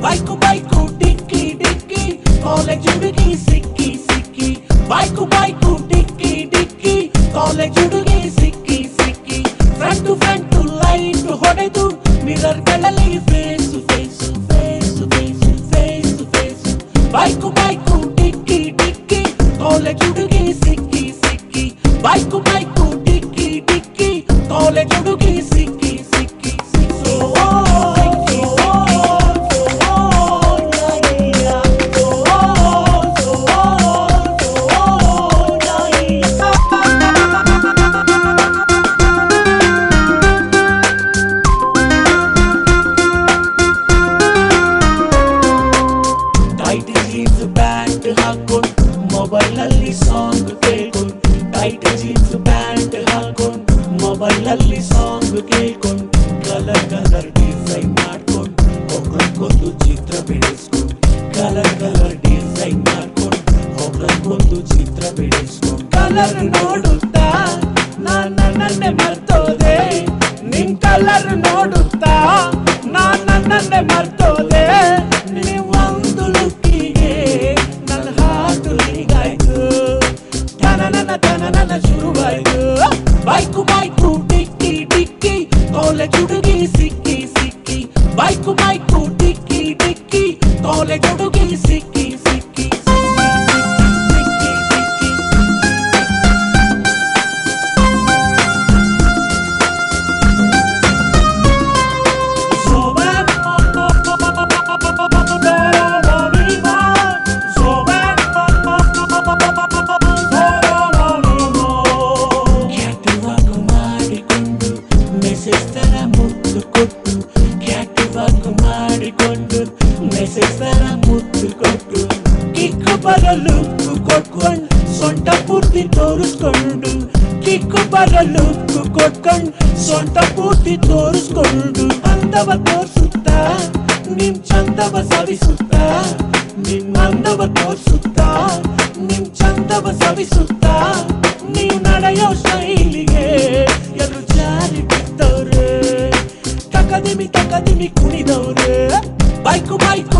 Baiku baiku dicky dicky, college hudugi sikki sikki. Baiku baiku dicky dicky, college hudugi sikki sikki. Front to light hodedu, mirror galali face to face face to face face to face. Baiku baiku dicky dicky, college hudugi sikki sikki. Baiku baiku dicky dicky, college hudugi sikki sikki sikki. So mobile ಅಲ್ಲಿ song ಕೇಳ್ಕೊಂಡು tight jeans pant ಹಾಕೊಂಡು mobile ಅಲ್ಲಿ song ಕೇಳ್ಕೊಂಡು colour colour design ಮಾಡ್ಕೊಂಡು ಒಬ್ಬರಿಗೊಂದು ಚಿತ್ರ ಬಿಡಿಸ್ಕೊಂಡು colour colour design ಮಾಡ್ಕೊಂಡು ಒಬ್ಬರಿಗೊಂದು ಚಿತ್ರ ಬಿಡಿಸ್ಕೊಂಡು colour ನೋಡುತ್ತಾ ನಾನು ನನ್ನನ್ನೇ ಮರ್ತೋದೆ ನಿಮ್ ಕಲರ್ ನೋಡುತ್ತಾ ನಾನು ನನ್ನನ್ನೇ ಮರ್ತೋದೆ ನೀವೊಂದು ಲುಕ್ಕಿಗೆ ನನ್ನ ಹಾಟು ಹೀಗಾಯ್ತು ತನ ಶುರುವಾಯ್ತು ಬೈಕು ಬೈಕು ಡಿಕ್ಕಿ ಡಿಕ್ಕಿ ಕಾಲೇಜ್ ಹುಡುಗಿ ಸಿಕ್ಕಿ ಸಿಕ್ಕಿ ಬೈಕು ಬೈಕು ಡಿಕ್ಕಿ ಡಿಕ್ಕಿ ಕಾಲೇಜ್ ಹುಡುಗಿ ಸಿಕ್ಕಿ ಸಿಕ್ಕಿ ಲುಕ್ಕು ಕೊಟ್ಕೊಂಡು ಸೊಂಟ ಪೂರ್ತಿ ತೋರಿಸ್ಕೊಂಡು ಕಿಕ್ಕು ಬರ ಲುಕ್ಕು ಕೊಟ್ಕೊಂಡು ಸೊಂಟ ಪೂರ್ತಿ ತೋರಿಸ್ಕೊಂಡು ಅಂದವ ತೋರಿಸುತ್ತಾ ನಿಮ್ ಚಂದವ ಸವಿಸುತ್ತಾ ನಿಮ್ ಅಂದವ ತೋರಿಸುತ್ತಾ ನಿಮ್ ಚಂದವ ಸವಿಸುತ್ತಾ ನೀವು ನಡೆಯೋ ಶೈಲಿಗೆ ಎಲ್ಲರೂ ಜಾರಿ ಬಿದ್ದವ್ರೆ ತಕದಿಮಿ ಕುಣಿದವ್ರೆ ಬೈಕು ಬೈಕು